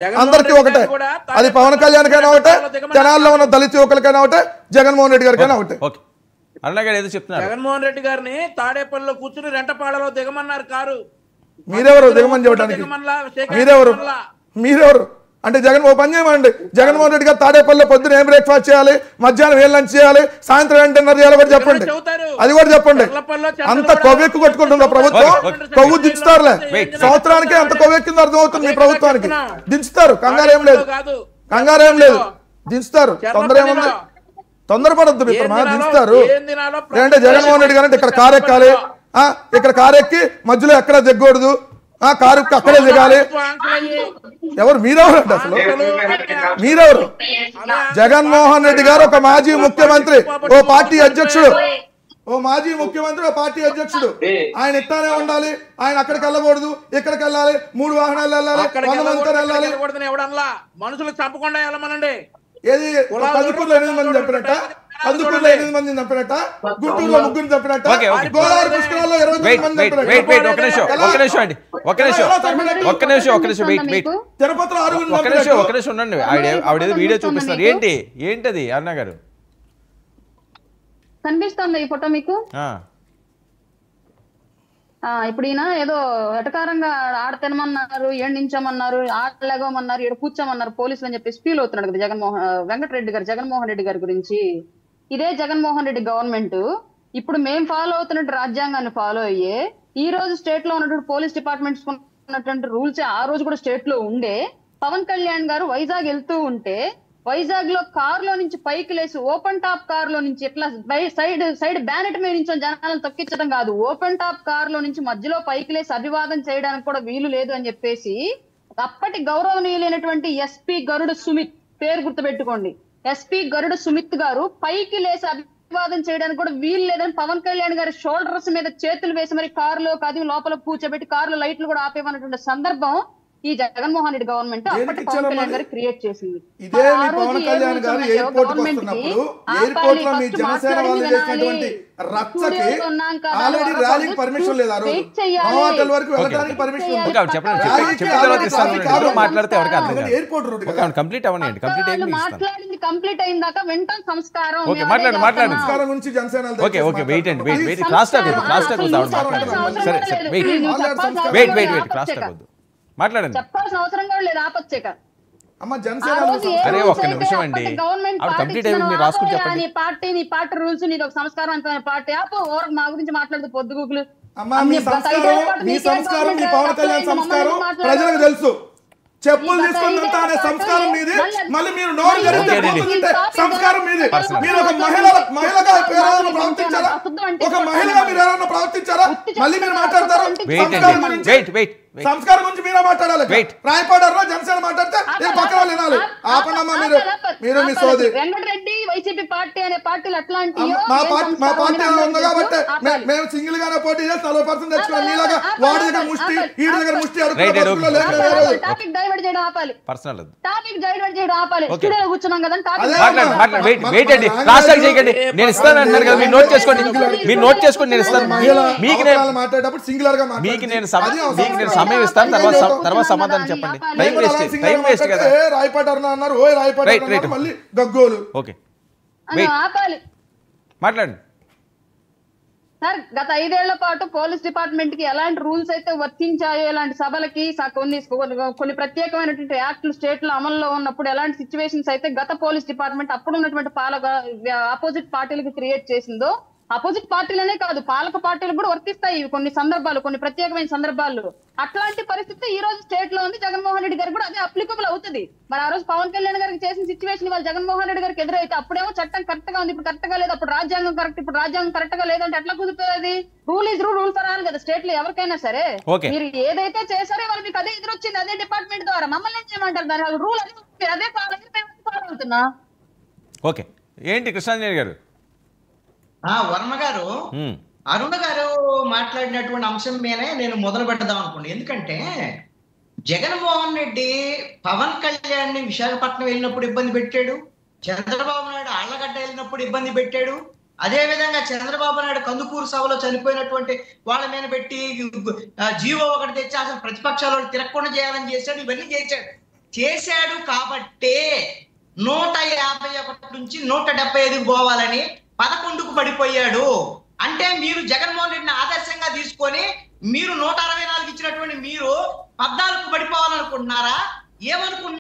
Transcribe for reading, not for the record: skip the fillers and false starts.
అందరికీ ఒకటే. అది పవన్ కళ్యాణ్కైనా ఒకటే, జనాల్లో ఉన్న దళిత యువకులకైనా ఒకటే, జగన్మోహన్ రెడ్డి గారికైనా ఒకటే. ఏదో చెప్తున్నారు. జగన్మోహన్ రెడ్డి గారిని తాడేపల్లిలో కూర్చుని రెంటపాడలో దిగమన్నారు కారు. మీరెవరు దిగమని చెప్పడానికి? మీరెవరు అంటే జగన్ ఓ పని చేయమండి. జగన్మోహన్ రెడ్డి గారు తాడేపల్లి పొద్దున ఏం బ్రేక్ఫాస్ట్ చేయాలి, మధ్యాహ్నం ఏం లంచ్ చేయాలి, సాయంత్రం ఏం డిన్నర్ చేయాలి కూడా చెప్పండి. అది కూడా చెప్పండి. అంత కొవ్వెక్కు కొట్టుకుంటుందా ప్రభుత్వం? కొవ్వు దించుతారులే, సంవత్సరానికి అంత కొవ్వెక్కింది అర్థమవుతుంది మీ ప్రభుత్వానికి. దించుతారు, కంగారేం లేదు, కంగారేం లేదు, దించుతారు. తొందర ఏముంది? తొందరపడద్దు మిత్రమా, దించుతారు. ఏంటంటే జగన్మోహన్ రెడ్డి గారు అంటే ఇక్కడ కారు ఎక్కాలి, ఇక్కడ కారు ఎక్కి మధ్యలో ఎక్కడ దిగకూడదు, కారు అక్కడే దిగాలి. ఎవరు మీరెవరు అంటే అసలు? మీరెవరు? జగన్మోహన్ రెడ్డి గారు ఒక మాజీ ముఖ్యమంత్రి, ఓ పార్టీ అధ్యక్షుడు, ఓ మాజీ ముఖ్యమంత్రి, ఓ పార్టీ అధ్యక్షుడు. ఆయన ఇట్లానే ఉండాలి, ఆయన అక్కడికి వెళ్ళకూడదు, ఇక్కడికి వెళ్ళాలి, 3 వాహనాలు వెళ్ళాలి, 100 మందితో వెళ్ళాలి. మనుషులు చంపకుండా వెళ్ళమనండి. ఏది కందుకూరులో 8 మంది చంపినట్ట, కందుకూరులో 8 మందిని చంపినట్ట, గుంటూరులో 3 చంపినట్ట, గోదావరి పుష్కరాల్లో 20 మంది చంపినట్ట, తిరుపతిలో 6 ఉండండి. ఆవిడ వీడియో చూపిస్తారు. ఏంటది అరుణ గారు? కనిపిస్తుంది ఈ ఫోటో మీకు? ఇప్పుడు ఈయన ఏదో వెటకారంగా ఆడ తినమన్నారు, ఎండించమన్నారు, ఆడలేగమన్నారు, ఇక్కడ కూర్చోమన్నారు పోలీసులు అని చెప్పేసి ఫీల్ అవుతున్నాడు కదా జగన్మోహన్ రెడ్డి గారి గురించి. ఇదే జగన్మోహన్ రెడ్డి గవర్నమెంట్ ఇప్పుడు మేము ఫాలో అవుతున్నట్టు రాజ్యాంగాన్ని ఫాలో అయ్యే, ఈ రోజు స్టేట్ లో ఉన్నటువంటి పోలీస్ డిపార్ట్మెంట్స్ ఉన్నటువంటి రూల్స్ ఆ రోజు కూడా స్టేట్ లో ఉండే, పవన్ కళ్యాణ్ గారు వైజాగ్ వెళ్తూ ఉంటే వైజాగ్ లో కార్ లో నుంచి పైకి లేసి ఓపెన్ టాప్ కార్ లో నుంచి ఎట్లా సైడ్ బ్యానెట్ మీద నుంచి జనాలను తొక్కించడం కాదు, ఓపెన్ టాప్ కార్ లో నుంచి మధ్యలో పైకి లేసి అభివాదం చేయడానికి కూడా వీలు లేదు అని చెప్పేసి అప్పటి గౌరవనీయులైనటువంటి ఎస్పీ గరుడ సుమిత్, పేరు గుర్తుపెట్టుకోండి, ఎస్పీ గరుడ సుమిత్ గారు పైకి లేసి అభివాదం చేయడానికి కూడా వీలు లేదని పవన్ కళ్యాణ్ గారి షోల్డర్స్ మీద చేతులు వేసి మరి కారులో కదివి లోపల కూర్చోబెట్టి కారులో లైట్లు కూడా ఆపేమన్నటువంటి సందర్భం ఈ జగన్మోహన్ రెడ్డి గవర్నమెంట్ అప్పటి పవన్ కళ్యాణ్ గారు క్రియేట్ చేసింది. ఇదే మీ పవన్ కళ్యాణ్ గారు ఎయిర్పోర్ట్ కు వస్తున్నప్పుడు ఎయిర్పోర్ట్ లో మీ జనసేన వాళ్ళు చేసినటువంటి రచ్చకి ఆల్రెడీ ర్యాలీకి పర్మిషన్ లేదు. ఆ రోజు నోవాటల్ వరకు వెళ్ళడానికి పర్మిషన్ ఉంది. మాట్లాడితే ఎవరికి అర్థం కాదు. ఎయిర్పోర్ట్ రూట్ కంప్లీట్ అవ్వండి. మాట్లాడింది కంప్లీట్ అయిన దాకా వెంటనే సంస్కారం సంస్కారం గురించి జనసేన వెయిట్ క్లాస్ టాక్ వద్దు, మాట్లాడండి. చెప్పాల్సిన అవసరం కూడా లేదు, ఆపొచ్చాక. అరే ఒక్క నిమిషం అండి, పార్టీ రూల్స్ నీది ఒక సంస్కారం పార్టీ ఆపు. మా గురించి మాట్లాడుతూ పొద్దుగూకులు. మీ సంస్కారం, మీ పవన్ కళ్యాణ్ సంస్కారం ప్రజలకు తెలుసు. చెప్పులు తీసుకుంటా అనే సంస్కారం మీది, మళ్ళీ మీరు నోరు జరిగితే సంస్కారం మీది. మీరు ఒక మహిళగా ప్రవర్తించారా? ఒక మహిళగా మీరు ఎవరైనా ప్రవర్తించారా? మళ్ళీ మీరు మాట్లాడతారు సంస్కారం గురించి మీరే మాట్లాడాలి. రాయపాడారు జనసేన మాట్లాడితే నేను పక్కన వాళ్ళు వినాలి. ఆపనమ్మా మీరు మీ సోది. వెంకటరెడ్డి వైసీపీ పార్టీ అనే పార్టీలు అట్లాంటి మా పార్టీ ఉంది కాబట్టి మేము సింగిల్ గానే పోటీ చేసి 40% తెచ్చుకున్నాం. మీలాగా వాడి దగ్గర ముష్టి, ఈ దగ్గర ముష్టి టాపిక్ డైవర్ట్ చేయడం ఆపాలి. పర్సనల్ టాపిక్ డైవర్ట్ చేయడం ఆపాలి. స్టూడియోలో కూర్చున్నాం కదా, వెయిట్ అండి, క్రాస్ టాక్ చేయకండి. నేను ఇస్తాను అన్నారు కదా, మీరు నోట్ చేసుకోండి, మీరు నోట్ చేసుకోండి. నేను ఇస్తాను మీకు, మాట్లాడేటప్పుడు సింగులర్ గా మీకు నేను సమయం ఇస్తాను, తర్వాత సమాధానం చెప్పండి. టైం వేస్ట్ కదా. రాయపాటారు అన్నారు, ఓ రాయపాటారు మళ్ళీ గగ్గోలు. ఓకే మాట్లాడండి సార్. గత 5 ఏళ్ల పాటు పోలీస్ డిపార్ట్మెంట్ కి ఎలాంటి రూల్స్ అయితే వర్తించాయో, ఇలాంటి సభలకి కొన్ని ప్రత్యేకమైనటువంటి యాక్టులు స్టేట్ లో అమల్లో ఉన్నప్పుడు ఎలాంటి సిచ్యువేషన్స్ అయితే గత పోలీస్ డిపార్ట్మెంట్ అప్పుడు ఉన్నటువంటి ఆపోజిట్ పార్టీలకు క్రియేట్ చేసిందో, అపోజిట్ పార్టీలనే కాదు పాలక పార్టీలు కూడా వర్తిస్తాయి కొన్ని సందర్భాలు, కొన్ని ప్రత్యేకమైన సందర్భాల్లో. అట్లాంటి పరిస్థితి ఈ రోజు స్టేట్ లో ఉంది. జగన్మోహన్ రెడ్డి గారికి కూడా అదే అప్లికబుల్ అవుతుంది. మరి ఆ రోజు పవన్ కళ్యాణ్ గారికి చేసిన సిచ్యువేషన్ వాళ్ళు జగన్మోహన్ రెడ్డి గారికి ఎదురైతే అప్పుడేమో చట్టం కరెక్ట్ గా ఉంది, ఇప్పుడు కరెక్ట్ గా లేదు, అప్పుడు రాజ్యాంగం కరెక్ట్, ఇప్పుడు రాజ్యాంగం కరెక్ట్ గా లేదంటే ఎట్లా కుదురుతుంది? Rule is rule for all కదా స్టేట్ లో ఎవరికైనా సరే. మీరు ఏదైతే చేశారో వాళ్ళు మీకు అదే ఎదురొచ్చింది, అదే డిపార్ట్మెంట్ ద్వారా. మమ్మల్ని ఏం చేయమంటారు? దాని రూల్ అదే ఫాలో అవుతున్నా. ఓకే, ఏంటి కృష్ణాంజలి గారు? వర్మ గారు, అరుణ గారు మాట్లాడినటువంటి అంశం మీదే నేను మొదలు పెడదాం అనుకోండి. ఎందుకంటే జగన్మోహన్ రెడ్డి పవన్ కళ్యాణ్ ని విశాఖపట్నం వెళ్ళినప్పుడు ఇబ్బంది పెట్టాడు, చంద్రబాబు నాయుడు ఆళ్లగడ్డ వెళ్ళినప్పుడు ఇబ్బంది పెట్టాడు, అదే విధంగా చంద్రబాబు నాయుడు కందుకూరు సభలో చనిపోయినటువంటి వాళ్ళ మీద పెట్టి జీవో ఒకటి తెచ్చి అసలు ప్రతిపక్షాలు తిరగకుండా చేయాలని చేశాడు, ఇవన్నీ చేశాడు. చేశాడు కాబట్టే 151 నుంచి 175 పోవాలని 11కు పడిపోయాడు. అంటే మీరు జగన్మోహన్ రెడ్డిని ఆదర్శంగా తీసుకొని మీరు 164 ఇచ్చినటువంటి మీరు 14కు పడిపోవాలనుకుంటున్నారా? ఏమనుకుంటున్నారు?